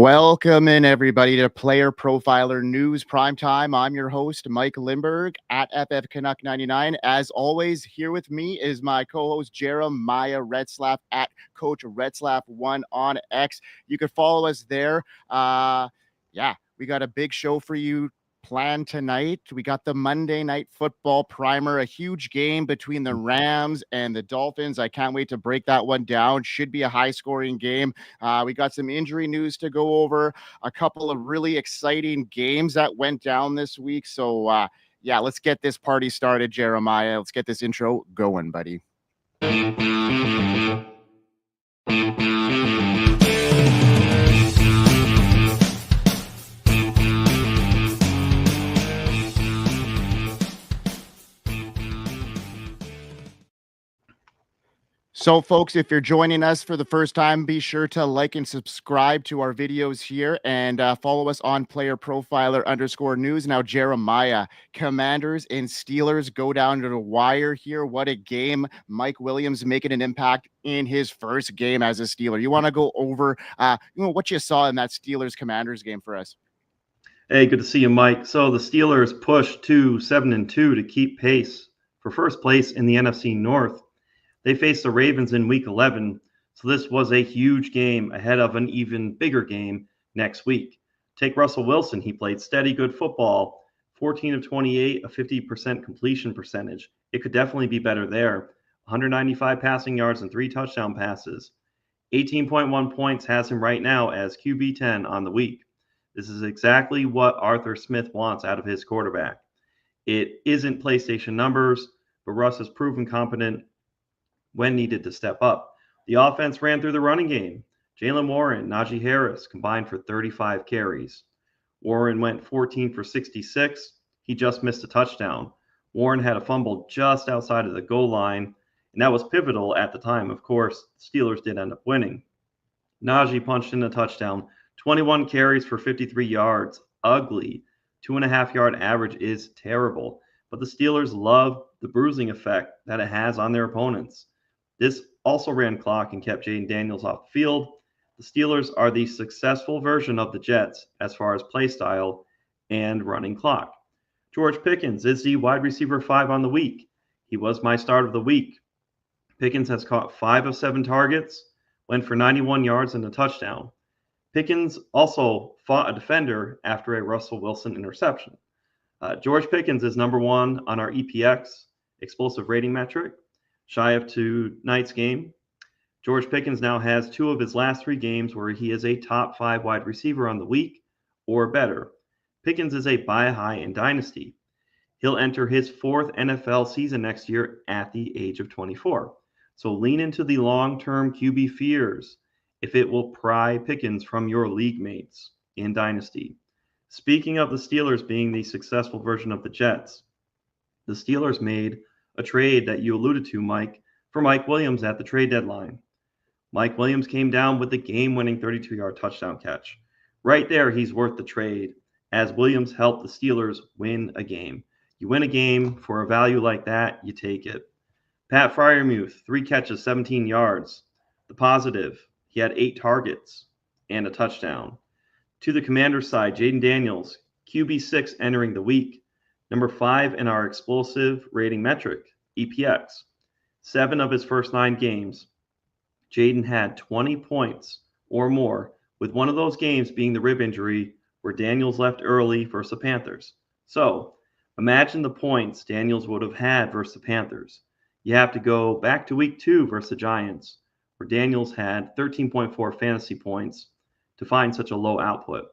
Welcome in, everybody, to Player Profiler News Primetime. I'm your host, Mike Lindberg, at FF Canuck 99. As always, here with me is my co-host, Jeremiah Retzlaff, at Coach Retzlaff1 on X. You can follow us there. We got a big show for you planned tonight. We got the Monday Night Football primer, a huge game between the Rams and the Dolphins. I can't wait to break that one down. Should be a high-scoring game. We got some injury news to go over, a couple of really exciting games that went down this week. So, let's get this party started, Jeremiah. Let's get this intro going, buddy. So, folks, if you're joining us for the first time, be sure to like and subscribe to our videos here and follow us on PlayerProfiler_news. Now, Jeremiah, Commanders and Steelers go down to the wire here. What a game. Mike Williams making an impact in his first game as a Steeler. You want to go over what you saw in that Steelers-Commanders game for us? Hey, good to see you, Mike. So the Steelers pushed to 7-2 to keep pace for first place in the NFC North. They faced the Ravens in Week 11, so this was a huge game ahead of an even bigger game next week. Take Russell Wilson. He played steady, good football, 14 of 28, a 50% completion percentage. It could definitely be better there. 195 passing yards and 3 touchdown passes. 18.1 points has him right now as QB10 on the week. This is exactly what Arthur Smith wants out of his quarterback. It isn't PlayStation numbers, but Russ has proven competent when needed to step up. The offense ran through the running game. Jaylen Warren, Najee Harris combined for 35 carries. Warren went 14 for 66. He just missed a touchdown. Warren had a fumble just outside of the goal line, and that was pivotal at the time. Of course, the Steelers did end up winning. Najee punched in a touchdown. 21 carries for 53 yards. Ugly. 2.5-yard average is terrible. But the Steelers love the bruising effect that it has on their opponents. This also ran clock and kept Jaden Daniels off the field. The Steelers are the successful version of the Jets as far as play style and running clock. George Pickens is the wide receiver 5 on the week. He was my start of the week. Pickens has caught 5 of 7 targets, went for 91 yards and a touchdown. Pickens also fought a defender after a Russell Wilson interception. George Pickens is number 1 on our EPX, explosive rating metric. Shy of tonight's game, George Pickens now has 2 of his last 3 games where he is a top 5 wide receiver on the week or better. Pickens is a buy high in Dynasty. He'll enter his 4th NFL season next year at the age of 24. So lean into the long-term QB fears if it will pry Pickens from your league mates in Dynasty. Speaking of the Steelers being the successful version of the Jets, the Steelers made a trade that you alluded to, Mike, for Mike Williams at the trade deadline. Mike Williams came down with the game-winning 32-yard touchdown catch. Right there, he's worth the trade, as Williams helped the Steelers win a game. You win a game for a value like that, you take it. Pat Freiermuth, 3 catches, 17 yards. The positive, he had 8 targets and a touchdown. To the Commanders side, Jaden Daniels, QB6 entering the week. Number 5 in our explosive rating metric, EPX. 7 of his first 9 games, Jaden had 20 points or more, with one of those games being the rib injury where Daniels left early versus the Panthers. So, imagine the points Daniels would have had versus the Panthers. You have to go back to week 2 versus the Giants, where Daniels had 13.4 fantasy points to find such a low output.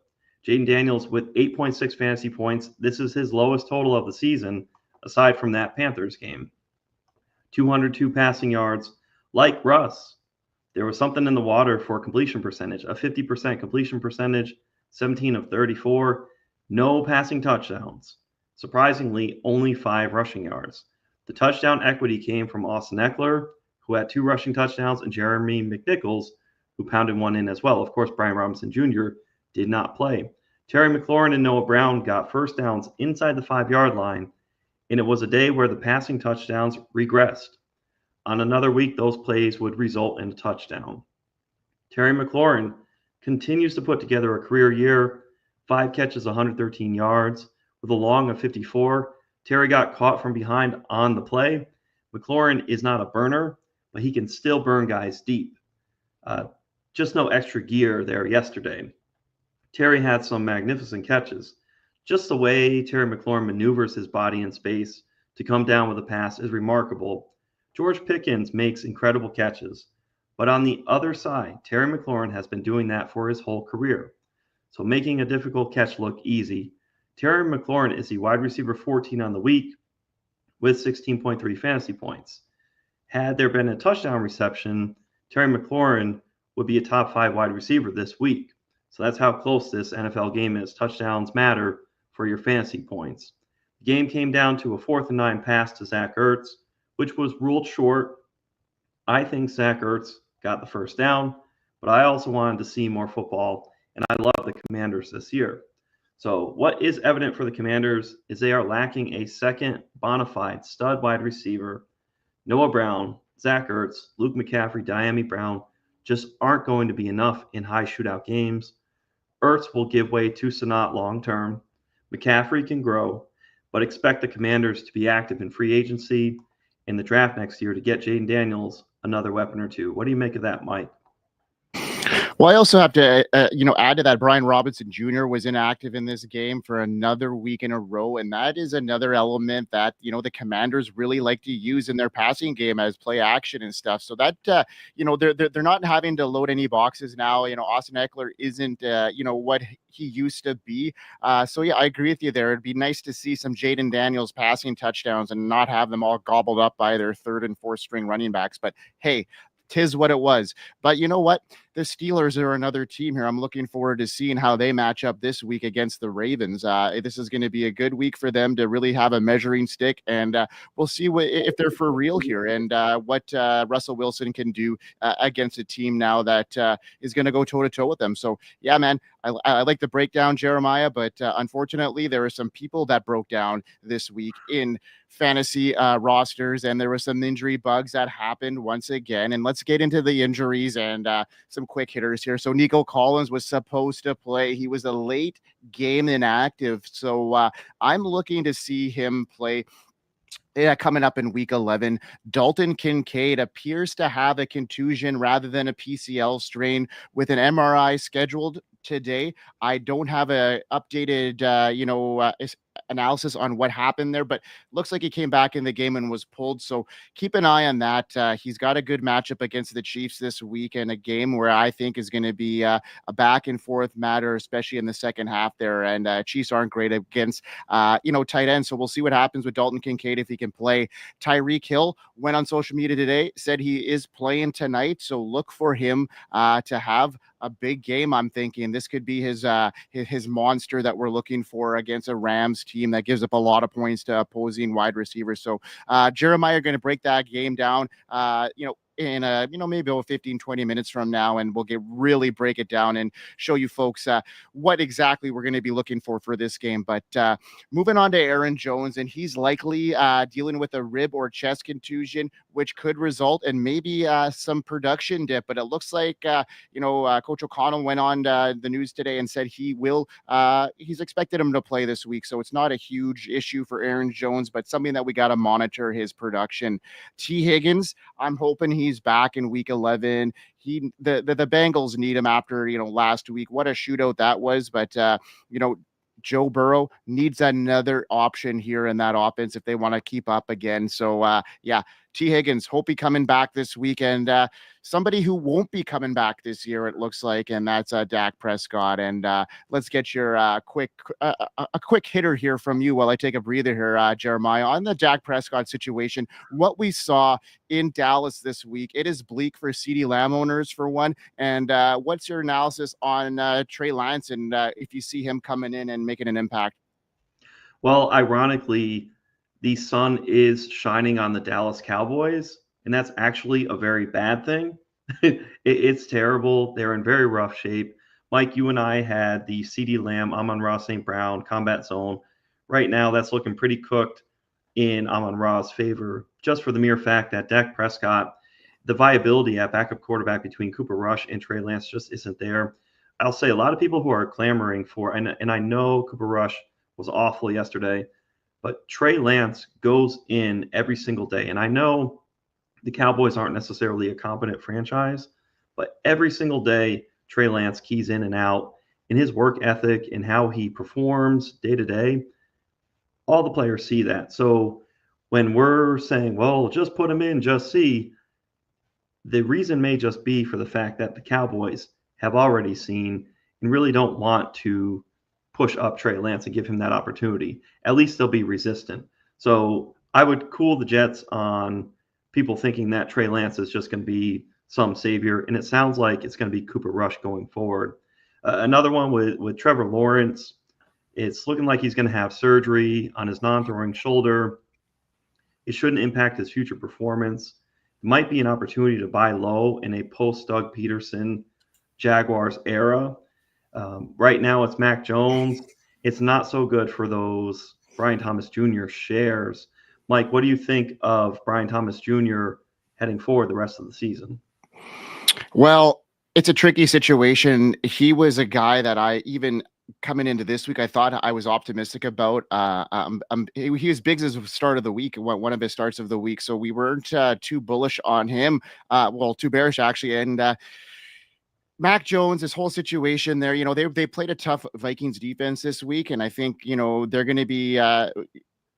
Jaden Daniels with 8.6 fantasy points. This is his lowest total of the season, aside from that Panthers game. 202 passing yards. Like Russ, there was something in the water for completion percentage. A 50% completion percentage, 17 of 34. No passing touchdowns. Surprisingly, only 5 rushing yards. The touchdown equity came from Austin Eckler, who had 2 rushing touchdowns, and Jeremy McNichols, who pounded one in as well. Of course, Brian Robinson Jr. did not play. Terry McLaurin and Noah Brown got first downs inside the 5-yard line, and it was a day where the passing touchdowns regressed. On another week, those plays would result in a touchdown. Terry McLaurin continues to put together a career year, 5 catches, 113 yards, with a long of 54. Terry got caught from behind on the play. McLaurin is not a burner, but he can still burn guys deep. Just no extra gear there yesterday. Terry had some magnificent catches. Just the way Terry McLaurin maneuvers his body in space to come down with a pass is remarkable. George Pickens makes incredible catches. But on the other side, Terry McLaurin has been doing that for his whole career. So making a difficult catch look easy. Terry McLaurin is the wide receiver 14 on the week with 16.3 fantasy points. Had there been a touchdown reception, Terry McLaurin would be a top 5 wide receiver this week. So that's how close this NFL game is. Touchdowns matter for your fantasy points. The game came down to a 4th and 9 pass to Zach Ertz, which was ruled short. I think Zach Ertz got the first down, but I also wanted to see more football, and I love the Commanders this year. So what is evident for the Commanders is they are lacking a second bona fide stud wide receiver. Noah Brown, Zach Ertz, Luke McCaffrey, Diami Brown just aren't going to be enough in high shootout games. Ertz will give way to Sanat long term. McCaffrey can grow, but expect the Commanders to be active in free agency in the draft next year to get Jaden Daniels another weapon or two. What do you make of that, Mike? Well, I also have to, add to that. Brian Robinson Jr. was inactive in this game for another week in a row, and that is another element that the Commanders really like to use in their passing game as play action and stuff. So that they're not having to load any boxes now. Austin Eckler isn't what he used to be. So yeah, I agree with you there. It'd be nice to see some Jaden Daniels passing touchdowns and not have them all gobbled up by their 3rd and 4th string running backs. But hey, 'tis what it was. But you know what? The Steelers are another team here. I'm looking forward to seeing how they match up this week against the Ravens. This is going to be a good week for them to really have a measuring stick, and we'll see if they're for real here and what Russell Wilson can do against a team now that is going to go toe-to-toe with them. So, yeah, man, I like the breakdown, Jeremiah, but unfortunately, there are some people that broke down this week in fantasy rosters, and there were some injury bugs that happened once again. And let's get into the injuries and some quick hitters here. So Nico Collins was supposed to play. He was a late game inactive. So I'm looking to see him play. Yeah, coming up in week 11, Dalton Kincaid appears to have a contusion rather than a PCL strain with an MRI scheduled today. I don't have a updated, analysis on what happened there, but looks like he came back in the game and was pulled. So keep an eye on that. He's got a good matchup against the Chiefs this week, and a game where I think is going to be a back and forth matter, especially in the second half there. And Chiefs aren't great against, tight ends. So we'll see what happens with Dalton Kincaid if he can play. Tyreek Hill went on social media today, said he is playing tonight. So look for him to have a big game. I'm thinking this could be his monster that we're looking for against a Rams team that gives up a lot of points to opposing wide receivers. So Jeremiah are going to break that game down, in maybe about 15-20 minutes from now, and we'll really break it down and show you folks what exactly we're going to be looking for this game. But moving on to Aaron Jones, and he's likely dealing with a rib or chest contusion, which could result in maybe some production dip. But it looks like Coach O'Connell went on the news today and said he's expected him to play this week. So it's not a huge issue for Aaron Jones, but something that we got to monitor his production. T. Higgins, I'm hoping he's back in week 11. The Bengals need him after last week. What a shootout that was. But Joe Burrow needs another option here in that offense if they want to keep up again. So T. Higgins, hope he coming back this weekend. Somebody who won't be coming back this year, it looks like, and that's Dak Prescott. And let's get your quick hitter here from you while I take a breather here, Jeremiah, on the Dak Prescott situation. What we saw in Dallas this week, it is bleak for CeeDee Lamb owners for one. And what's your analysis on Trey Lance and if you see him coming in and making an impact? Well, ironically, the sun is shining on the Dallas Cowboys, and that's actually a very bad thing. It's terrible. They're in very rough shape. Mike, you and I had the CeeDee Lamb, Amon-Ra St. Brown combat zone. Right now, that's looking pretty cooked in Amon-Ra's favor, just for the mere fact that Dak Prescott, the viability at backup quarterback between Cooper Rush and Trey Lance just isn't there. I'll say a lot of people who are clamoring for, and I know Cooper Rush was awful yesterday, but Trey Lance goes in every single day. And I know the Cowboys aren't necessarily a competent franchise, but every single day, Trey Lance keys in and out in his work ethic and how he performs day to day. All the players see that. So when we're saying, well, just put him in, just see, the reason may just be for the fact that the Cowboys have already seen and really don't want to push up Trey Lance and give him that opportunity. At least they'll be resistant. So I would cool the Jets on people thinking that Trey Lance is just going to be some savior, and it sounds like it's going to be Cooper Rush going forward. Another one with Trevor Lawrence, it's looking like he's going to have surgery on his non-throwing shoulder. It shouldn't impact his future performance. It might be an opportunity to buy low in a post-Doug Peterson Jaguars era. Right now it's Mac Jones. It's not so good for those Brian Thomas Jr. shares. Mike, what do you think of Brian Thomas Jr. heading forward the rest of the season? Well, it's a tricky situation. He was a guy that I even coming into this week, I thought I was optimistic about. He was big as the start of the week, one of his starts of the week. So we weren't too bullish on him. Too bearish actually. And Mac Jones, this whole situation there, they played a tough Vikings defense this week. And I think, they're going to be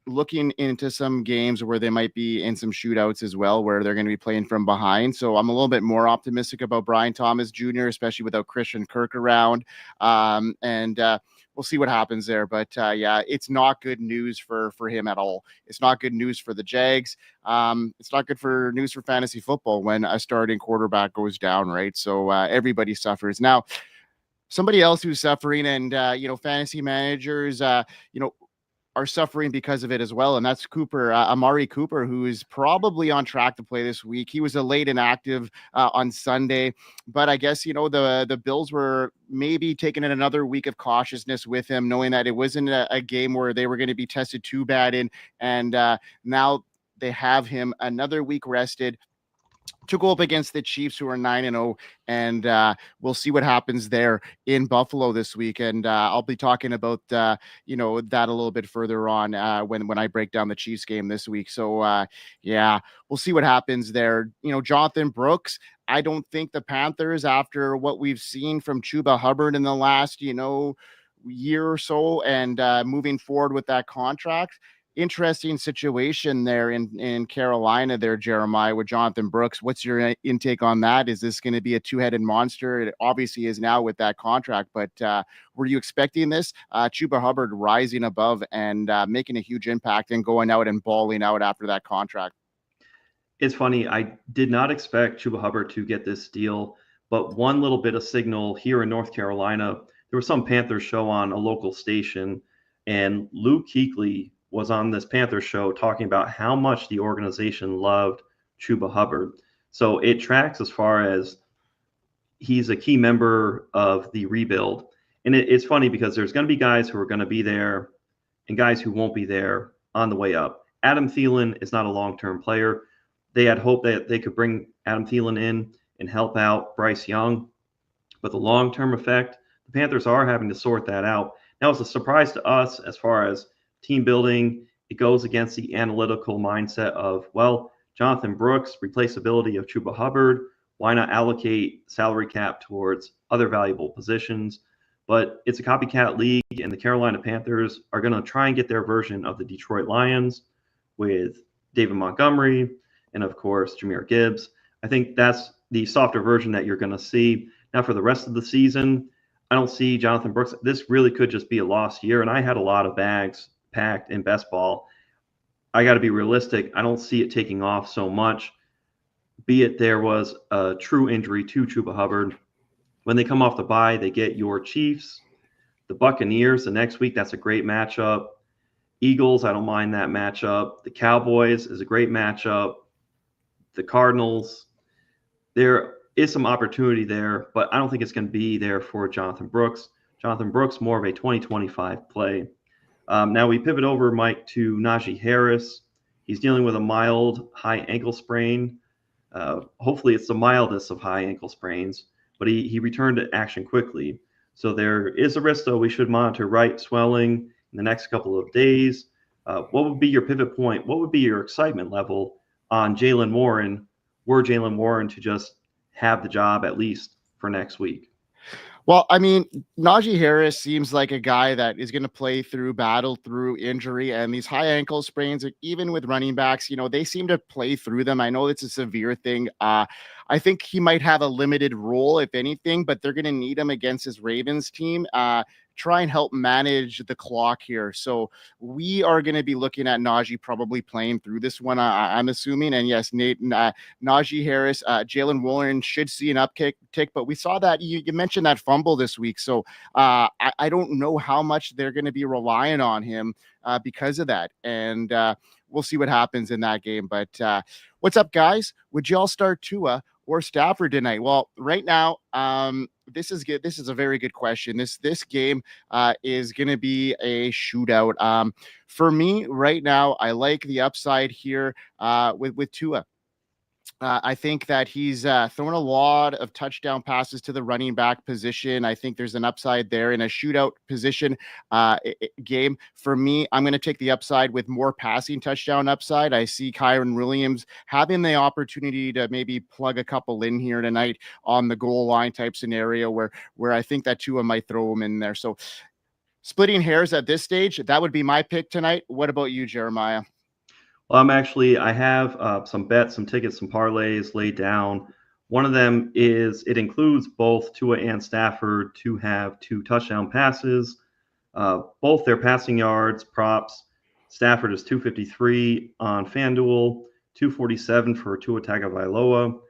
looking into some games where they might be in some shootouts as well, where they're going to be playing from behind. So I'm a little bit more optimistic about Brian Thomas Jr., especially without Christian Kirk around. We'll see what happens there. But it's not good news for him at all. It's not good news for the Jags. It's not good for news for fantasy football when a starting quarterback goes down, right? So everybody suffers. Now, somebody else who's suffering, and fantasy managers, are suffering because of it as well. And that's Amari Cooper, who is probably on track to play this week. He was a late inactive on Sunday, but I guess, the Bills were maybe taking in another week of cautiousness with him, knowing that it wasn't a game where they were going to be tested too bad in. And now they have him another week rested to go up against the Chiefs, who are 9-0, and we'll see what happens there in Buffalo this week. And I'll be talking about that a little bit further on when I break down the Chiefs game this week. So we'll see what happens there. Jonathan Brooks, I don't think the Panthers, after what we've seen from Chuba Hubbard in the last year or so, and moving forward with that contract. Interesting situation there in Carolina there, Jeremiah, with Jonathan Brooks. What's your intake on that? Is this going to be a two-headed monster? It obviously is now with that contract, but were you expecting this? Chuba Hubbard rising above and making a huge impact and going out and balling out after that contract. It's funny. I did not expect Chuba Hubbard to get this deal, but one little bit of signal here in North Carolina, there was some Panthers show on a local station, and Luke Kuechly was on this Panthers show talking about how much the organization loved Chuba Hubbard. So it tracks as far as he's a key member of the rebuild. And it's funny because there's going to be guys who are going to be there and guys who won't be there on the way up. Adam Thielen is not a long-term player. They had hoped that they could bring Adam Thielen in and help out Bryce Young. But the long-term effect, the Panthers are having to sort that out. Now, it's a surprise to us as far as team building. It goes against the analytical mindset of, Jonathan Brooks, replaceability of Chuba Hubbard. Why not allocate salary cap towards other valuable positions? But it's a copycat league, and the Carolina Panthers are going to try and get their version of the Detroit Lions with David Montgomery and, of course, Jahmyr Gibbs. I think that's the softer version that you're going to see. Now, for the rest of the season, I don't see Jonathan Brooks. This really could just be a lost year, and I had a lot of bags packed in best ball. I got to be realistic. I don't see it taking off so much, be it there was a true injury to Chuba Hubbard. When they come off the bye, they get your Chiefs, the Buccaneers the next week. That's a great matchup. Eagles, I don't mind that matchup. The Cowboys is a great matchup. The Cardinals, there is some opportunity there, but I don't think it's going to be there for Jonathan Brooks. Jonathan Brooks, more of a 2025 play. Now we pivot over, Mike, to Najee Harris. He's dealing with a mild high ankle sprain. Hopefully it's the mildest of high ankle sprains, but he returned to action quickly. So there is a risk, though. We should monitor right swelling in the next couple of days. What would be your pivot point? What would be your excitement level on Jaylen Warren, were Jaylen Warren to just have the job at least for next week? Well, I mean, Najee Harris seems like a guy that is going to play through battle, through injury, and these high ankle sprains, even with running backs, they seem to play through them. I know it's a severe thing. I think he might have a limited role, if anything, but they're going to need him against his Ravens team. Try and help manage the clock here. So we are going to be looking at Najee probably playing through this one, I'm assuming. And yes, Nate, Najee Harris, Jaylen Warren should see an uptick, but we saw that you mentioned that fumble this week. So I don't know how much they're going to be relying on him because of that. And we'll see what happens in that game. But what's up, guys? Would y'all start Tua or Stafford tonight? Well, right now, this is good. This is a very good question. This game is going to be a shootout. For me, right now, I like the upside here with Tua. I think that he's thrown a lot of touchdown passes to the running back position. I think there's an upside there in a shootout position game. For me, I'm going to take the upside with more passing touchdown upside. I see Kyren Williams having the opportunity to maybe plug a couple in here tonight on the goal line type scenario where I think that Tua might throw him in there. So splitting hairs at this stage, that would be my pick tonight. What about you, Jeremiah? Well, I have some bets, some tickets, some parlays laid down. One of them is it includes both Tua and Stafford to have 2 touchdown passes. Both their passing yards, props. Stafford is 253 on FanDuel, 247 for Tua Tagovailoa.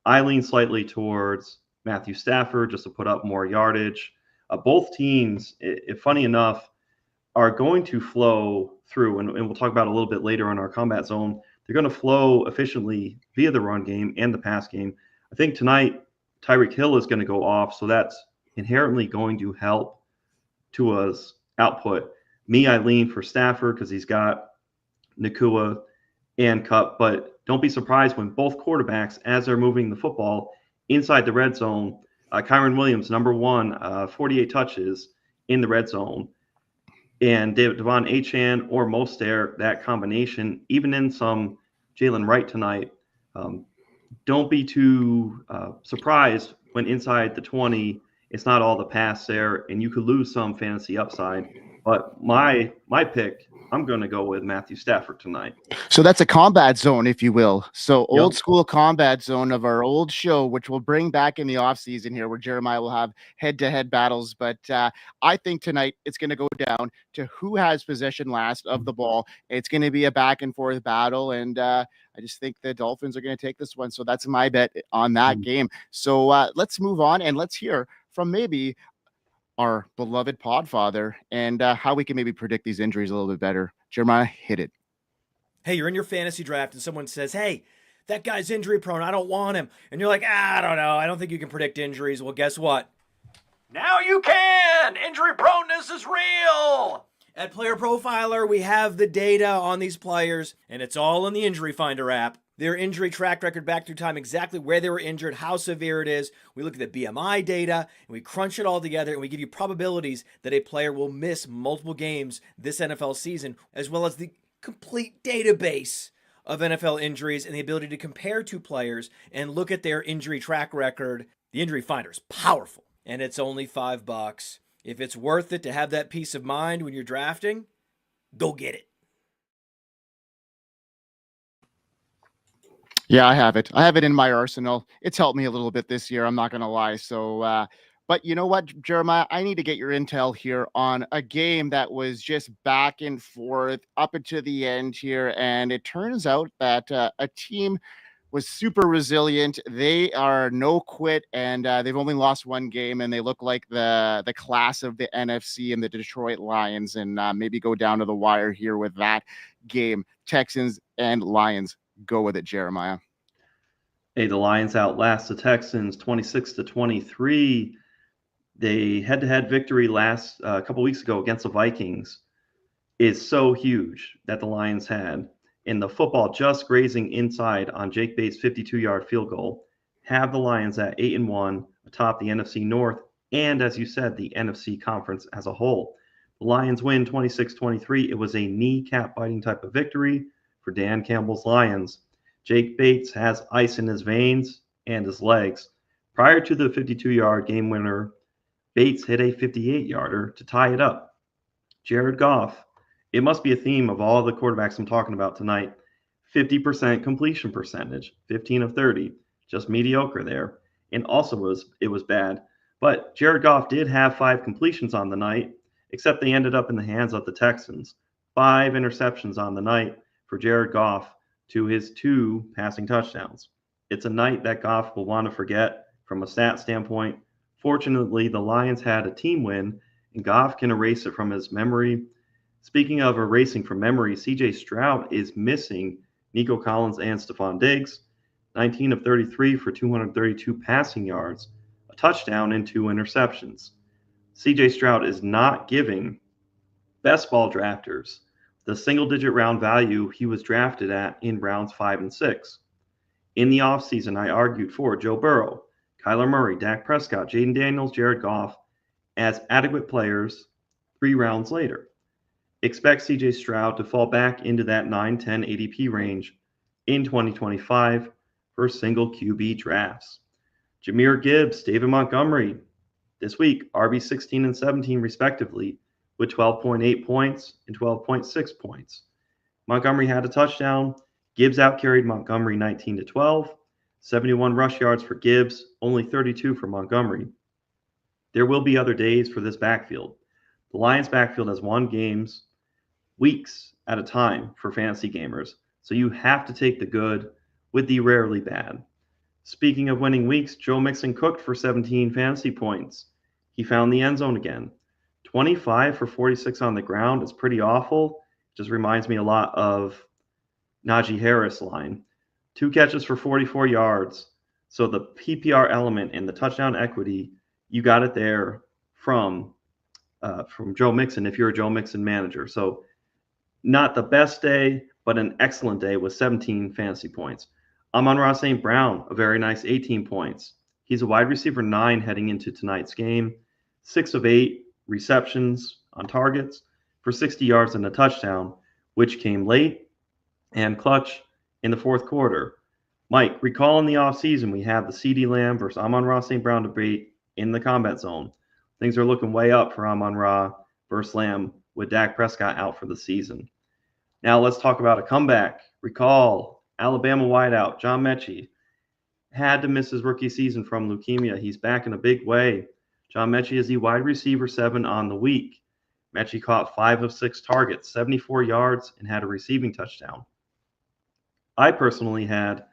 I lean slightly towards Matthew Stafford just to put up more yardage. Both teams, if funny enough, are going to flow through, and we'll talk about a little bit later on our combat zone. They're going to flow efficiently via the run game and the pass game. I think tonight Tyreek Hill is going to go off, so that's inherently going to help Tua's output. I lean for Stafford because he's got Nakua and Cup, but don't be surprised when both quarterbacks, as they're moving the football inside the red zone, Kyren Williams, number 1, 48 touches in the red zone. And Devon Achane or Mostert, that combination, even in some Jalen Wright tonight, don't be too surprised when inside the 20, it's not all the pass there, and you could lose some fantasy upside. But my pick, I'm going to go with Matthew Stafford tonight. So that's a combat zone, if you will. So old school combat zone of our old show, which we'll bring back in the off season here, where Jeremiah will have head-to-head battles. But I think tonight it's going to go down to who has possession last of the ball. It's going to be a back-and-forth battle, and I just think the Dolphins are going to take this one. So that's my bet on that game. So let's move on, and let's hear from maybe our beloved podfather and how we can maybe predict these injuries a little bit better. Jeremiah, hit it. Hey, you're in your fantasy draft and someone says, hey, that guy's injury prone, I don't want him. And you're like, I don't know, I don't think you can predict injuries. Well, guess what? Now you can! Injury proneness is real! At Player Profiler, we have the data on these players, and it's all in the Injury Finder app. Their injury track record back through time, exactly where they were injured, how severe it is. We look at the BMI data, and we crunch it all together, and we give you probabilities that a player will miss multiple games this NFL season, as well as the complete database of NFL injuries and the ability to compare 2 players and look at their injury track record. The Injury Finder is powerful, and it's only $5. If it's worth it to have that peace of mind when you're drafting, go get it. Yeah, I have it. I have it in my arsenal. It's helped me a little bit this year. I'm not going to lie. So, but you know what, Jeremiah, I need to get your intel here on a game that was just back and forth up into the end here. And it turns out that a team was super resilient. They are no quit, and they've only lost 1 game, and they look like the class of the NFC and the Detroit Lions, and maybe go down to the wire here with that game. Texans and Lions. Go with it, Jeremiah. Hey, the Lions outlast the Texans 26-23. They head-to-head victory last a couple weeks ago against the Vikings is so huge that the Lions had. And the football just grazing inside on Jake Bates' 52-yard field goal have the Lions at 8-1 atop the NFC North and, as you said, the NFC conference as a whole. The Lions win 26-23. It was a kneecap-biting type of victory for Dan Campbell's Lions. Jake Bates has ice in his veins and his legs. Prior to the 52-yard game winner, Bates hit a 58-yarder to tie it up. Jared Goff, it must be a theme of all the quarterbacks I'm talking about tonight. 50% completion percentage, 15 of 30, just mediocre there. And also it was bad. But Jared Goff did have 5 completions on the night, except they ended up in the hands of the Texans. 5 interceptions on the night for Jared Goff to his 2 passing touchdowns. It's a night that Goff will want to forget from a stat standpoint. Fortunately, the Lions had a team win, and Goff can erase it from his memory. Speaking of erasing from memory, C.J. Stroud is missing Nico Collins and Stephon Diggs. 19 of 33 for 232 passing yards, a touchdown, and 2 interceptions. C.J. Stroud is not giving best ball drafters the single-digit round value he was drafted at in rounds 5 and 6. In the offseason, I argued for Joe Burrow, Kyler Murray, Dak Prescott, Jaden Daniels, Jared Goff as adequate players 3 rounds later. Expect C.J. Stroud to fall back into that 9-10 ADP range in 2025 for single QB drafts. Jahmyr Gibbs, David Montgomery, this week, RB 16 and 17 respectively, with 12.8 points and 12.6 points. Montgomery had a touchdown. Gibbs outcarried Montgomery 19-12. 71 rush yards for Gibbs, only 32 for Montgomery. There will be other days for this backfield. The Lions backfield has won games weeks at a time for fantasy gamers, so you have to take the good with the rarely bad. Speaking of winning weeks, Joe Mixon cooked for 17 fantasy points. He found the end zone again. 25 for 46 on the ground is pretty awful. Just reminds me a lot of Najee Harris line. 2 catches for 44 yards. So the PPR element and the touchdown equity, you got it there from Joe Mixon if you're a Joe Mixon manager. So not the best day, but an excellent day with 17 fantasy points. Amon-Ra St. Brown, a very nice 18 points. He's a wide receiver 9 heading into tonight's game. 6 of 8 receptions on targets for 60 yards and a touchdown, which came late and clutch in the fourth quarter. Mike, recall in the offseason we had the CeeDee Lamb versus Amon-Ra St. Brown debate in the combat zone. Things are looking way up for Amon-Ra versus Lamb with Dak Prescott out for the season. Now let's talk about a comeback. Recall Alabama wideout John Mechie had to miss his rookie season from leukemia. He's back in a big way. John Mechie is the wide receiver 7 on the week. Mechie caught 5 of 6 targets, 74 yards, and had a receiving touchdown. I personally had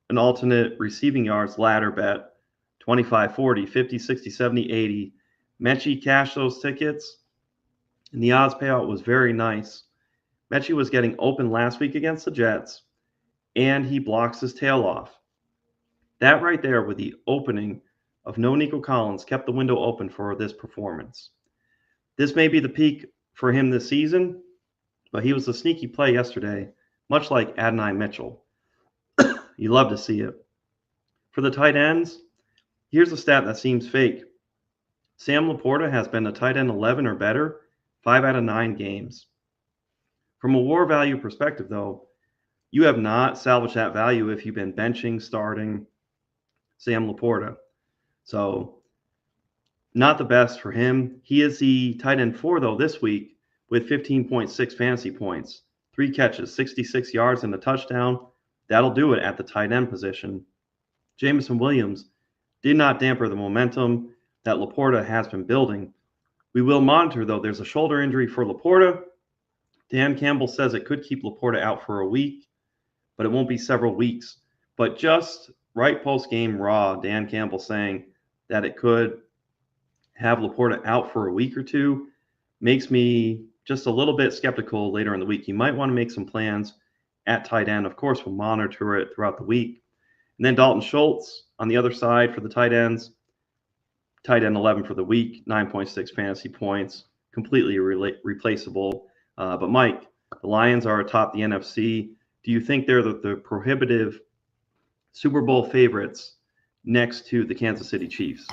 an alternate receiving yards ladder bet, 25, 40, 50, 60, 70, 80. Mechie cashed those tickets, and the odds payout was very nice. Mechie was getting open last week against the Jets, and he blocks his tail off. That right there with the opening of no Nico Collins kept the window open for this performance. This may be the peak for him this season, but he was a sneaky play yesterday, much like Adonai Mitchell. You love to see it. For the tight ends, here's a stat that seems fake. Sam Laporta has been a tight end 11 or better 5 out of 9 games. From a war value perspective, though, you have not salvaged that value if you've been benching, starting Sam Laporta. So not the best for him. He is the tight end 4, though, this week with 15.6 fantasy points, 3 catches, 66 yards, and a touchdown. That'll do it at the tight end position. Jameson Williams did not damper the momentum that Laporta has been building. We will monitor, though. There's a shoulder injury for Laporta. Dan Campbell says it could keep Laporta out for a week, but it won't be several weeks. But just right post-game raw, Dan Campbell saying that it could have Laporta out for a week or two makes me just a little bit skeptical later in the week. You might want to make some plans at tight end. Of course, we'll monitor it throughout the week. And then Dalton Schultz on the other side for the tight ends. Tight end 11 for the week, 9.6 fantasy points, completely replaceable. But Mike, the Lions are atop the NFC. Do you think they're the prohibitive Super Bowl favorites next to the Kansas City Chiefs?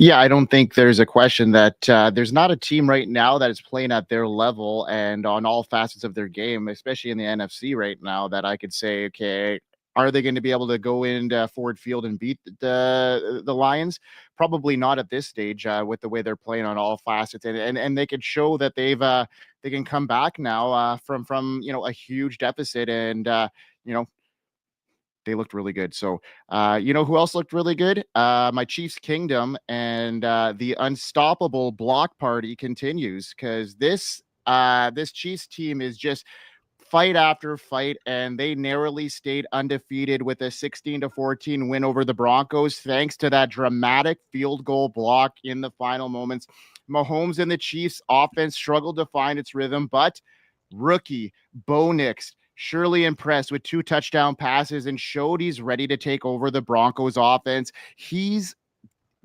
Yeah, I don't think there's a question that there's not a team right now that is playing at their level and on all facets of their game, especially in the NFC right now, that I could say, okay, are they going to be able to go into Ford Field and beat the Lions? Probably not at this stage with the way they're playing on all facets, and they could show that they can come back now from a huge deficit, and they looked really good. So, who else looked really good? My Chiefs Kingdom, and the unstoppable block party continues, because this Chiefs team is just fight after fight, and they narrowly stayed undefeated with a 16-14 win over the Broncos, thanks to that dramatic field goal block in the final moments. Mahomes and the Chiefs offense struggled to find its rhythm, but rookie Bo Nix surely impressed with 2 touchdown passes and showed he's ready to take over the Broncos offense. He's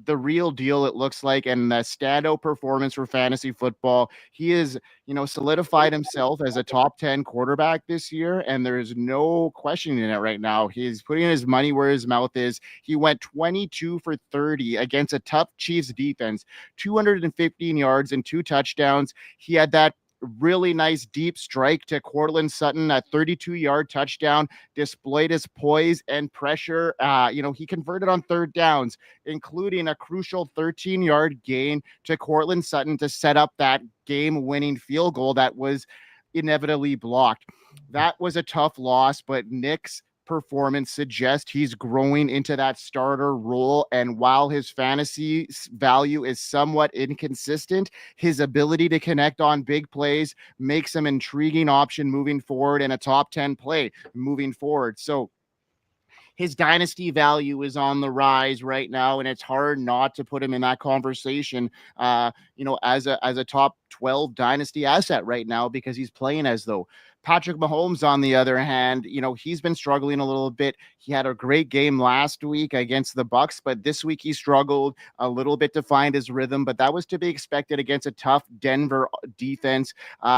the real deal, it looks like, and the standout performance for fantasy football. He is, solidified himself as a top 10 quarterback this year, and there's no questioning it right now. He's putting his money where his mouth is. He went 22 for 30 against a tough Chiefs defense, 215 yards and 2 touchdowns. He had that really nice deep strike to Courtland Sutton, a 32-yard touchdown, displayed his poise and pressure. He converted on 3rd downs, including a crucial 13-yard gain to Courtland Sutton to set up that game-winning field goal that was inevitably blocked. That was a tough loss, but Nick's performance suggests he's growing into that starter role, and while his fantasy value is somewhat inconsistent, his ability to connect on big plays makes him an intriguing option moving forward and a top 10 play moving forward. So his dynasty value is on the rise right now, and it's hard not to put him in that conversation, as a top 12 dynasty asset right now, because he's playing as though. Patrick Mahomes, on the other hand, he's been struggling a little bit. He had a great game last week against the Bucs, but this week he struggled a little bit to find his rhythm, but that was to be expected against a tough Denver defense.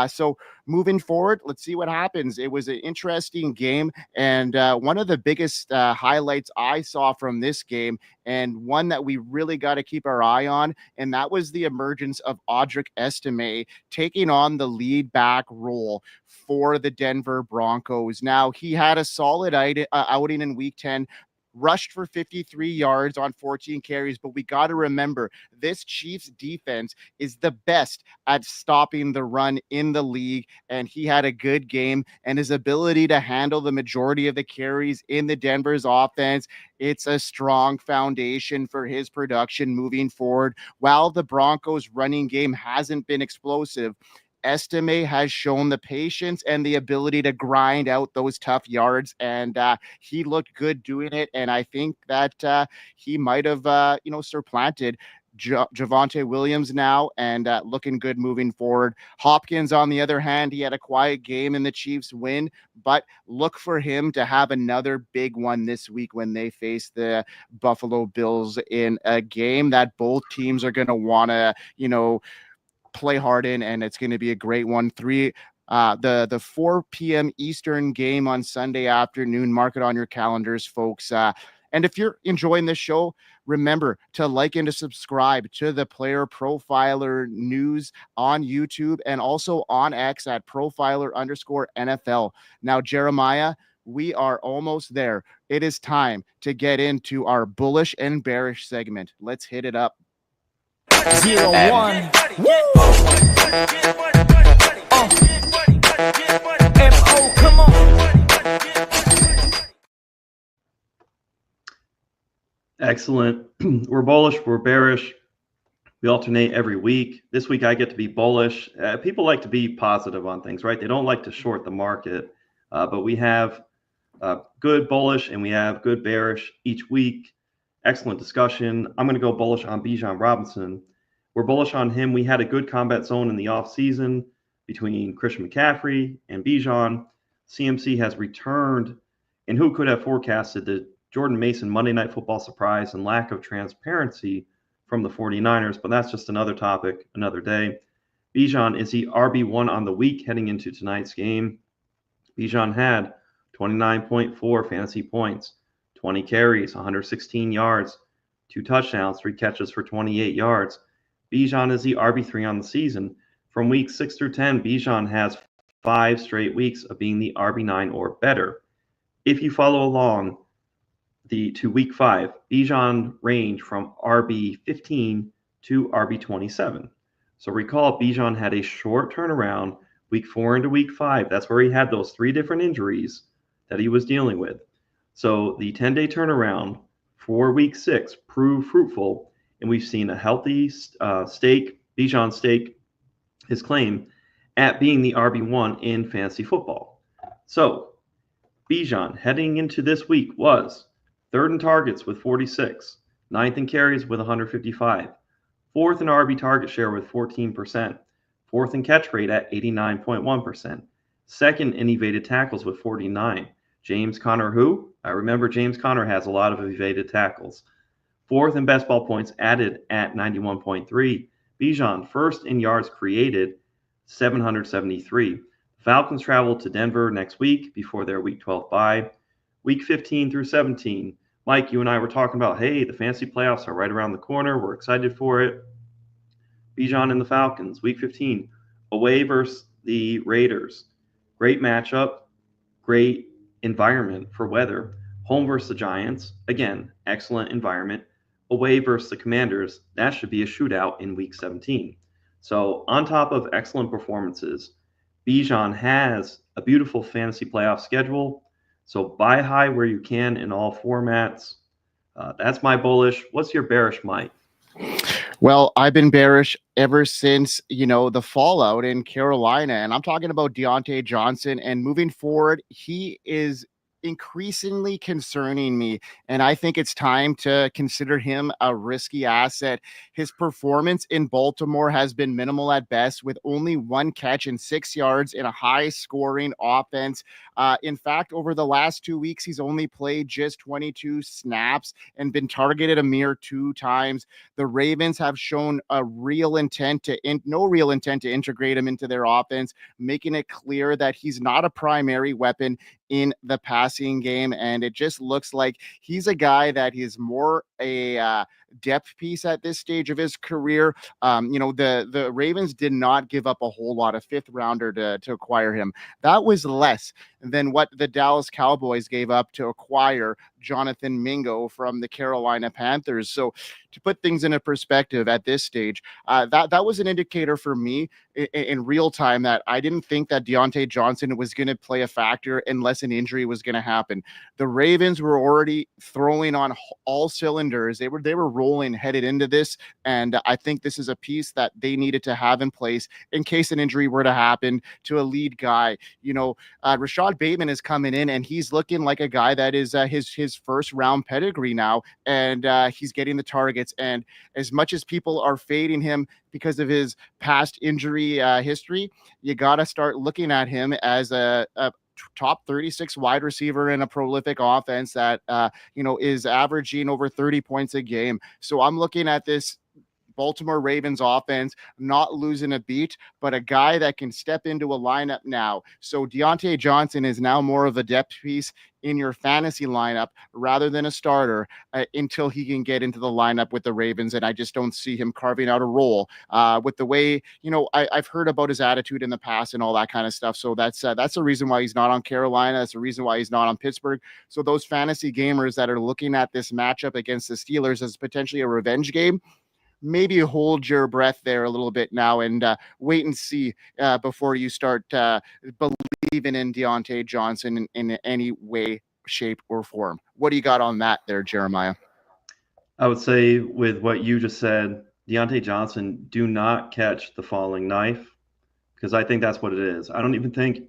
So moving forward, let's see what happens. It was an interesting game, and one of the biggest highlights I saw from this game, and one that we really got to keep our eye on, and that was the emergence of Audric Estime taking on the lead back role for the Denver Broncos. Now, he had a solid outing in Week 10, rushed for 53 yards on 14 carries, but we got to remember, this Chiefs defense is the best at stopping the run in the league, and he had a good game, and his ability to handle the majority of the carries in the Denver's offense, it's a strong foundation for his production moving forward. While the Broncos running game hasn't been explosive, Estime has shown the patience and the ability to grind out those tough yards, and he looked good doing it. And I think that he might have, supplanted Javonte Williams now, and looking good moving forward. Hopkins, on the other hand, he had a quiet game in the Chiefs win, but look for him to have another big one this week when they face the Buffalo Bills in a game that both teams are going to want to, play hard in, and it's going to be a great one. The 4 p.m. Eastern game on Sunday afternoon. Mark it on your calendars, folks. And if you're enjoying this show, remember to like and to subscribe to the Player Profiler News on YouTube and also on X at Profiler_NFL. Now, Jeremiah, we are almost there. It is time to get into our bullish and bearish segment. Let's hit it up. 0-1. M.O. Come on. Excellent. We're bullish. We're bearish. We alternate every week. This week I get to be bullish. People like to be positive on things, right? They don't like to short the market. But we have good bullish and we have good bearish each week. Excellent discussion. I'm going to go bullish on Bijan Robinson. We're bullish on him. We had a good combat zone in the offseason between Christian McCaffrey and Bijan. CMC has returned, and who could have forecasted the Jordan Mason Monday Night Football surprise and lack of transparency from the 49ers? But that's just another topic, another day. Bijan is the RB1 on the week heading into tonight's game. Bijan had 29.4 fantasy points, 20 carries, 116 yards, 2 touchdowns, 3 catches for 28 yards. Bijan is the RB3 on the season. From weeks 6 through 10, Bijan has 5 straight weeks of being the RB9 or better. If you follow along to week 5, Bijan ranged from RB15 to RB27. So recall, Bijan had a short turnaround week 4 into week 5. That's where he had those 3 different injuries that he was dealing with. So the 10-day turnaround for week 6 proved fruitful, and we've seen a healthy Bijan stake his claim at being the RB1 in fantasy football. So Bijan heading into this week was 3rd in targets with 46, 9th in carries with 155, 4th in RB target share with 14%, 4th in catch rate at 89.1%, 2nd in evaded tackles with 49. James Conner, who? I remember James Conner has a lot of evaded tackles. 4th in best ball points added at 91.3. Bijan 1st in yards created, 773. Falcons travel to Denver next week before their Week 12 bye. Week 15 through 17. Mike, you and I were talking about, hey, the fantasy playoffs are right around the corner. We're excited for it. Bijan and the Falcons, Week 15, away versus the Raiders. Great matchup, great environment for weather. Home versus the Giants, again, excellent environment. Away versus the Commanders, that should be a shootout in Week 17. So on top of excellent performances, Bijan has a beautiful fantasy playoff schedule. So buy high where you can in all formats. That's my bullish. What's your bearish, Mike? Well, I've been bearish ever since, the fallout in Carolina, and I'm talking about Diontae Johnson, and moving forward, he is increasingly concerning me, and I think it's time to consider him a risky asset. His performance in Baltimore has been minimal at best, with only 1 catch and 6 yards in a high-scoring offense. In fact, over the last 2 weeks, he's only played just 22 snaps and been targeted a mere 2 times. The Ravens have shown no real intent to integrate him into their offense, making it clear that he's not a primary weapon in the passing game, and it just looks like he's a guy that is more a depth piece at this stage of his career. The Ravens did not give up a whole lot of 5th rounder to acquire him. That was less than what the Dallas Cowboys gave up to acquire Jonathan Mingo from the Carolina Panthers. So to put things into perspective at this stage, that was an indicator for me in real time that I didn't think that Diontae Johnson was going to play a factor unless an injury was going to happen. The Ravens were already throwing on all cylinders. They were rolling headed into this, and I think this is a piece that they needed to have in place in case an injury were to happen to a lead guy. Rashad Bateman is coming in, and he's looking like a guy that is his first round pedigree now, and he's getting the targets. And as much as people are fading him because of his past injury history, you got to start looking at him as a top 36 wide receiver in a prolific offense that is averaging over 30 points a game. So I'm looking at this Baltimore Ravens offense not losing a beat, but a guy that can step into a lineup now. So Diontae Johnson is now more of a depth piece in your fantasy lineup rather than a starter until he can get into the lineup with the Ravens. And I just don't see him carving out a role with the way, I've heard about his attitude in the past and all that kind of stuff. So that's the reason why he's not on Carolina. That's the reason why he's not on Pittsburgh. So those fantasy gamers that are looking at this matchup against the Steelers as potentially a revenge game, maybe hold your breath there a little bit now and wait and see before you start believing in Diontae Johnson in any way, shape, or form. What do you got on that there, Jeremiah? I would say with what you just said, Diontae Johnson, do not catch the falling knife, because I think that's what it is. I don't even think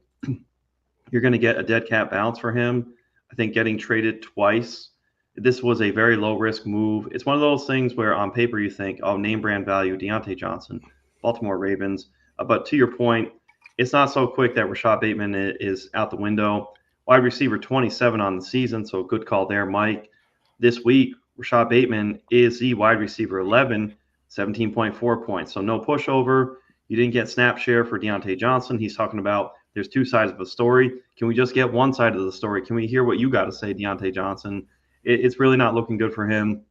you're going to get a dead cat bounce for him. I think getting traded twice, this was a very low-risk move. It's one of those things where on paper you think, oh, name brand value, Diontae Johnson, Baltimore Ravens. But to your point, it's not so quick that Rashad Bateman is out the window. Wide receiver 27 on the season, so good call there, Mike. This week, Rashad Bateman is the wide receiver 11, 17.4 points. So no pushover. You didn't get snap share for Diontae Johnson. He's talking about there's 2 sides of a story. Can we just get one side of the story? Can we hear what you got to say, Diontae Johnson? It's really not looking good for him.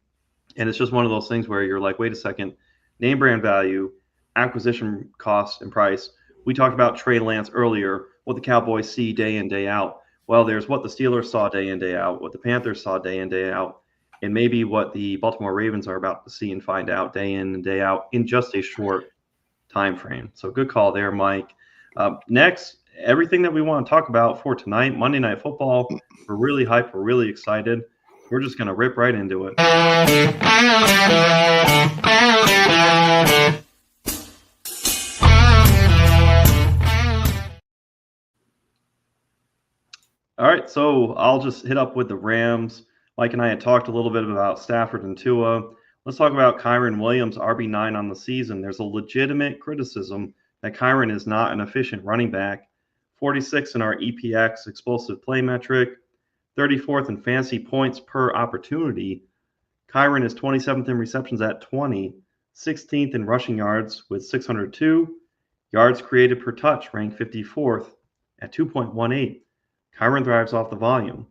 And it's just one of those things where you're like, wait a second, name brand value, acquisition cost and price. We talked about Trey Lance earlier, what the Cowboys see day in, day out. Well, there's what the Steelers saw day in, day out, what the Panthers saw day in, day out, and maybe what the Baltimore Ravens are about to see and find out day in and day out in just a short time frame. So good call there, Mike. Next, everything that we want to talk about for tonight, Monday Night Football. We're really hyped. We're really excited. We're just going to rip right into it. All right, so I'll just hit up with the Rams. Mike and I had talked a little bit about Stafford and Tua. Let's talk about Kyren Williams, RB9 on the season. There's a legitimate criticism that Kyren is not an efficient running back. 46 in our EPX explosive play metric, 34th in fantasy points per opportunity. Kyren is 27th in receptions at 20, 16th in rushing yards with 602. Yards created per touch ranked 54th at 2.18. Kyren thrives off the volume.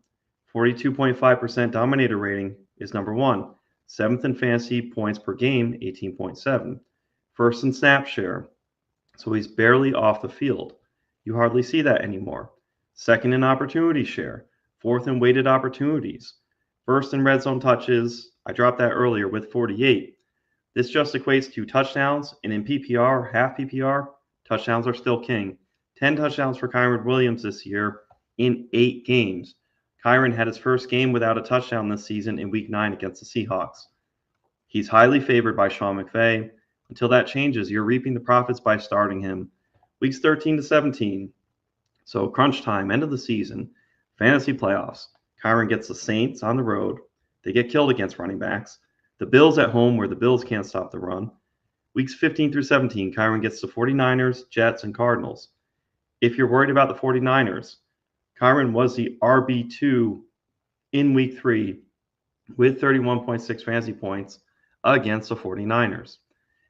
42.5% dominator rating is number one. 7th in fantasy points per game, 18.7. First in snap share, so he's barely off the field. You hardly see that anymore. Second in opportunity share. 4th in weighted opportunities. First in red zone touches. I dropped that earlier with 48. This just equates to touchdowns, and in PPR, half PPR, touchdowns are still king. 10 touchdowns for Kyren Williams this year in 8 games. Kyren had his first game without a touchdown this season in Week 9 against the Seahawks. He's highly favored by Sean McVay. Until that changes, you're reaping the profits by starting him. Weeks 13 to 17. So crunch time, end of the season, fantasy playoffs. Kyren gets the Saints on the road. They get killed against running backs. The Bills at home where the Bills can't stop the run. Weeks 15 through 17, Kyren gets the 49ers, Jets, and Cardinals. If you're worried about the 49ers, Kyren was the RB2 in Week 3 with 31.6 fantasy points against the 49ers.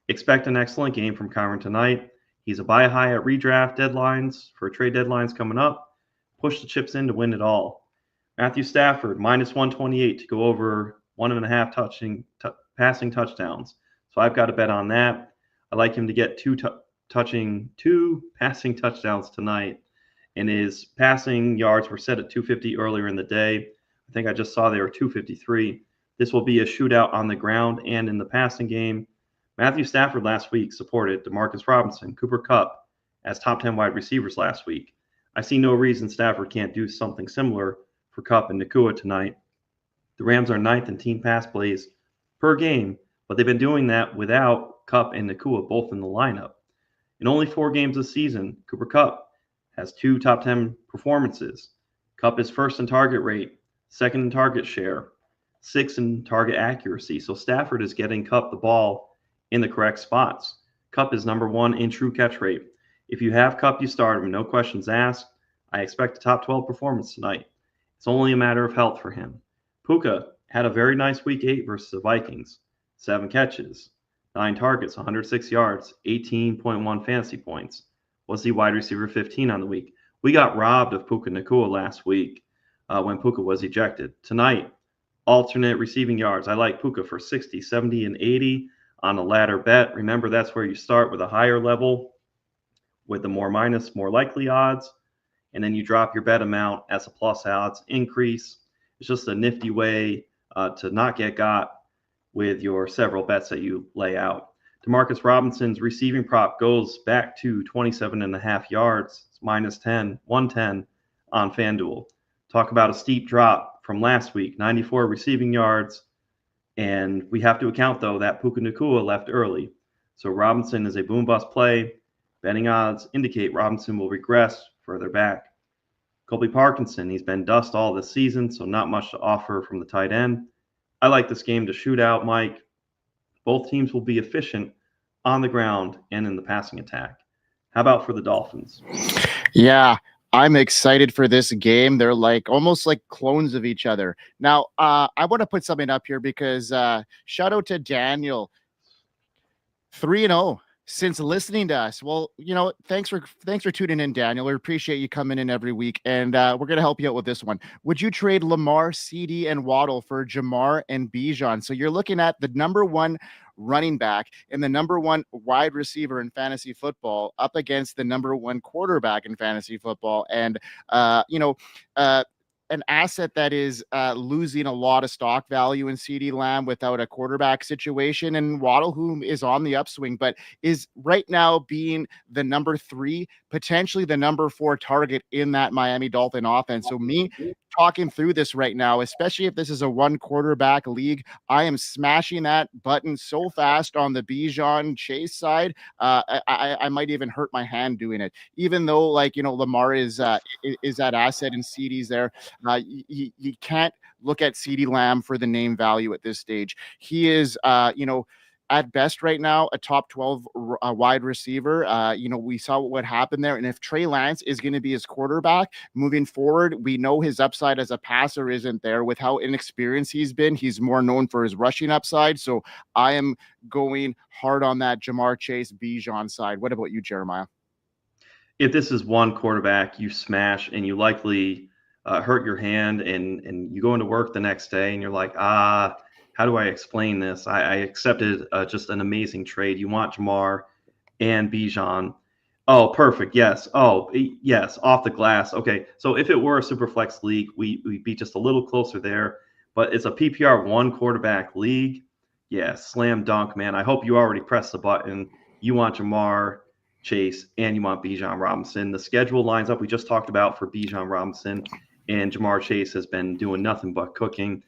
Expect an excellent game from Kyren tonight. He's a buy high at redraft deadlines for trade deadlines coming up. Push the chips in to win it all. Matthew Stafford, minus 128 to go over 1.5 passing touchdowns. So I've got to bet on that. I like him to get two passing touchdowns tonight. And his passing yards were set at 250 earlier in the day. I think I just saw they were 253. This will be a shootout on the ground and in the passing game. Matthew Stafford last week supported Demarcus Robinson, Cooper Kupp as top 10 wide receivers last week. I see no reason Stafford can't do something similar for Kupp and Nakua tonight. The Rams are 9th in team pass plays per game, but they've been doing that without Kupp and Nakua both in the lineup. In only 4 games this season, Cooper Kupp has 2 top 10 performances. Kupp is first in target rate, second in target share, 6th in target accuracy. So Stafford is getting Kupp the ball in the correct spots. Kupp is number 1 in true catch rate. If you have Kupp, you start him. No questions asked. I expect a top 12 performance tonight. It's only a matter of health for him. Puka had a very nice Week 8 versus the Vikings. 7 catches, 9 targets, 106 yards, 18.1 fantasy points. Was the wide receiver 15 on the week. We got robbed of Puka Nakua last week when Puka was ejected. Tonight, alternate receiving yards. I like Puka for 60, 70, and 80 on a ladder bet. Remember, that's where you start with a higher level with the more minus, more likely odds, and then you drop your bet amount as a plus odds increase. It's just a nifty way to not get got with your several bets that you lay out. Demarcus Robinson's receiving prop goes back to 27.5 yards. It's minus 10, 110 on FanDuel. Talk about a steep drop from last week, 94 receiving yards. And we have to account, though, that Puka Nakua left early. So Robinson is a boom-bust play. Betting odds indicate Robinson will regress further back. Colby Parkinson, he's been dust all this season, so not much to offer from the tight end. I like this game to shoot out, Mike. Both teams will be efficient on the ground and in the passing attack. How about for the Dolphins? Yeah, I'm excited for this game. They're like almost like clones of each other. Now, I want to put something up here because shout out to Daniel. 3-0. since listening to us. Well, thanks for tuning in, Daniel. We appreciate you coming in every week, and we're gonna help you out with this one. Would you trade Lamar, CD, and Waddle for Jamar and Bijan? So you're looking at the number one running back and the number one wide receiver in fantasy football up against the number one quarterback in fantasy football, and an asset that is losing a lot of stock value in CD Lamb without a quarterback situation, and Waddle, who is on the upswing, but is right now being the number 3, potentially the number 4 target in that Miami Dolphin offense. So me talking through this right now, especially if this is a 1 quarterback league, I am smashing that button so fast on the Bijan Chase side. I might even hurt my hand doing it, even though Lamar is that asset and CD's there. You can't look at CD Lamb for the name value at this stage. He is, at best right now, a top 12 wide receiver. We saw what happened there. And if Trey Lance is going to be his quarterback moving forward, we know his upside as a passer isn't there. With how inexperienced he's been, he's more known for his rushing upside. So I am going hard on that Jamar Chase Bijan side. What about you, Jeremiah? If this is 1 quarterback, you smash and you likely hurt your hand, and you go into work the next day and you're like, how do I explain this? I accepted just an amazing trade. You want Jamar and Bijan. Oh, perfect. Yes. Oh, yes. Off the glass. Okay. So if it were a super flex league, we'd be just a little closer there, but it's a PPR 1 quarterback league. Yeah. Slam dunk, man. I hope you already pressed the button. You want Jamar Chase and you want Bijan Robinson. The schedule lines up. We just talked about for Bijan Robinson, and Jamar Chase has been doing nothing but cooking.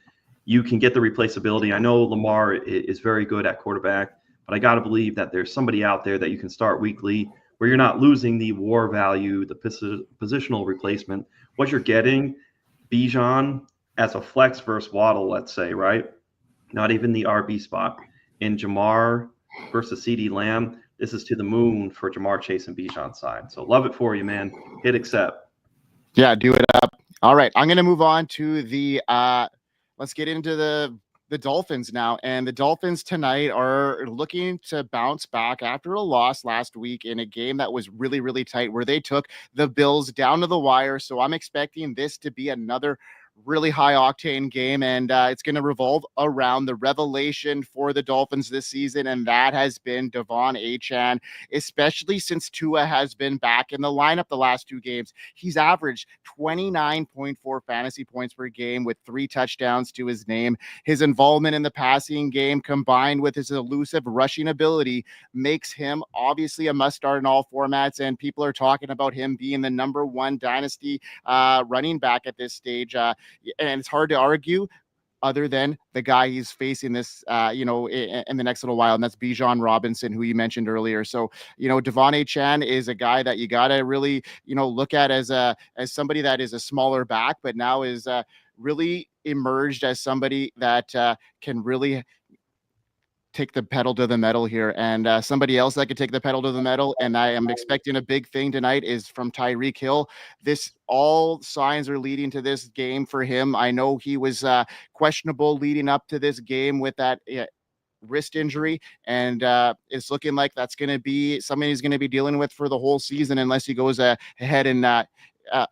You can get the replaceability. I know Lamar is very good at quarterback, but I got to believe that there's somebody out there that you can start weekly where you're not losing the WAR value, the positional replacement. What you're getting, Bijan as a flex versus Waddle, let's say, right? Not even the RB spot. In Jamar versus CD Lamb, this is to the moon for Jamar Chase and Bijan's side. So love it for you, man. Hit accept. Yeah, do it up. All right, I'm going to move on to the let's get into the Dolphins now. And the Dolphins tonight are looking to bounce back after a loss last week in a game that was really, really tight, where they took the Bills down to the wire. So I'm expecting this to be another really high octane game, and it's going to revolve around the revelation for the Dolphins this season, and that has been Devon Achane, especially since Tua has been back in the lineup the last 2 games. He's averaged 29.4 fantasy points per game with 3 touchdowns to his name. His involvement in the passing game combined with his elusive rushing ability makes him obviously a must start in all formats, and people are talking about him being the number 1 dynasty running back at this stage. And it's hard to argue other than the guy he's facing this, in the next little while, and that's Bijan Robinson, who you mentioned earlier. So, Devon Achane is a guy that you got to really, look at as somebody that is a smaller back, but now is really emerged as somebody that can really take the pedal to the metal here, and somebody else that could take the pedal to the metal, and I am expecting a big thing tonight, is from Tyreek Hill. All signs are leading to this game for him. I know he was questionable leading up to this game with that wrist injury, and it's looking like that's going to be something he's going to be dealing with for the whole season unless he goes ahead and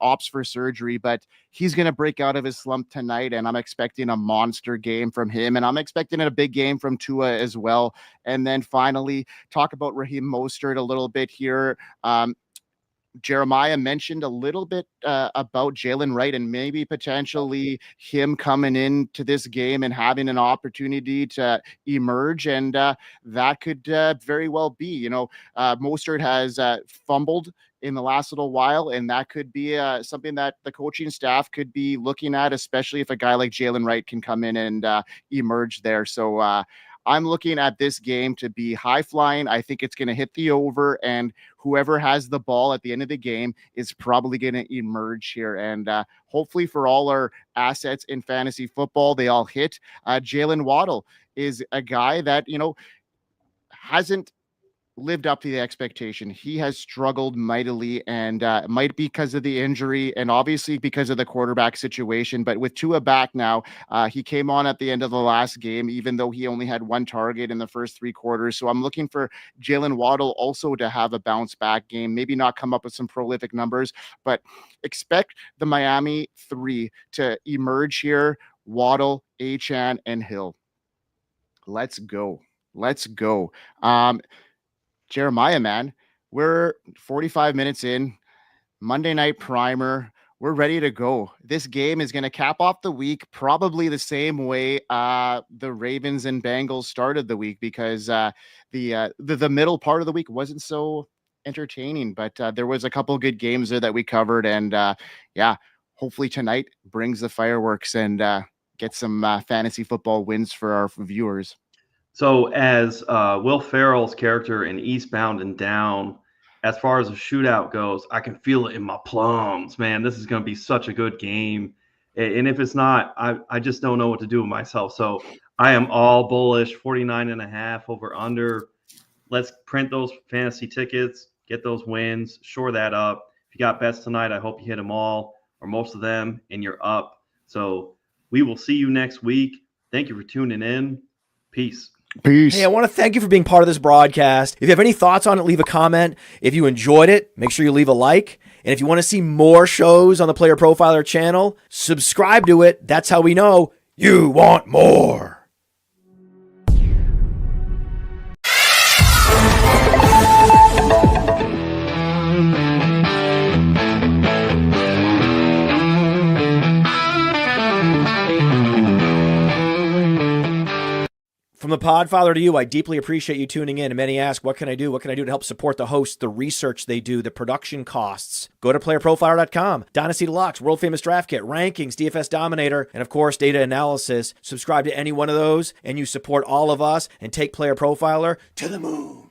opts for surgery. But he's going to break out of his slump tonight, and I'm expecting a monster game from him, and I'm expecting a big game from Tua as well. And then finally, talk about Raheem Mostert a little bit here. Jeremiah mentioned a little bit about Jalen Wright and maybe potentially him coming into this game and having an opportunity to emerge, and that could very well be. Mostert has fumbled in the last little while, and that could be something that the coaching staff could be looking at, especially if a guy like Jalen Wright can come in and emerge there. So I'm looking at this game to be high flying. I think it's going to hit the over, and whoever has the ball at the end of the game is probably going to emerge here. And hopefully for all our assets in fantasy football, they all hit. Jalen Waddle is a guy that, hasn't lived up to the expectation. He has struggled mightily, and might be because of the injury and obviously because of the quarterback situation. But with Tua back now, he came on at the end of the last game, even though he only had one target in the first 3 quarters. So I'm looking for Jalen Waddle also to have a bounce back game, maybe not come up with some prolific numbers, but expect the Miami 3 to emerge here. Waddle, Achane, and Hill. Let's go. Let's go. Jeremiah, man, we're 45 minutes in, Monday night primer. We're ready to go. This game is going to cap off the week probably the same way the Ravens and Bengals started the week, because the middle part of the week wasn't so entertaining, but there was a couple good games there that we covered. And yeah, hopefully tonight brings the fireworks and get some fantasy football wins for our viewers. So as Will Ferrell's character in Eastbound and Down, as far as a shootout goes, I can feel it in my plums, man. This is going to be such a good game. And if it's not, I just don't know what to do with myself. So I am all bullish, 49.5 over under. Let's print those fantasy tickets, get those wins, shore that up. If you got bets tonight, I hope you hit them all or most of them and you're up. So we will see you next week. Thank you for tuning in. Peace. Peace. Hey, I want to thank you for being part of this broadcast. If you have any thoughts on it, leave a comment. If you enjoyed it, make sure you leave a like. And if you want to see more shows on the Player Profiler channel, subscribe to it. That's how we know you want more. From the Podfather to you, I deeply appreciate you tuning in. And many ask, what can I do? What can I do to help support the hosts, the research they do, the production costs? Go to playerprofiler.com, Dynasty Deluxe, World Famous Draft Kit, Rankings, DFS Dominator, and of course, data analysis. Subscribe to any one of those, and you support all of us and take Player Profiler to the moon.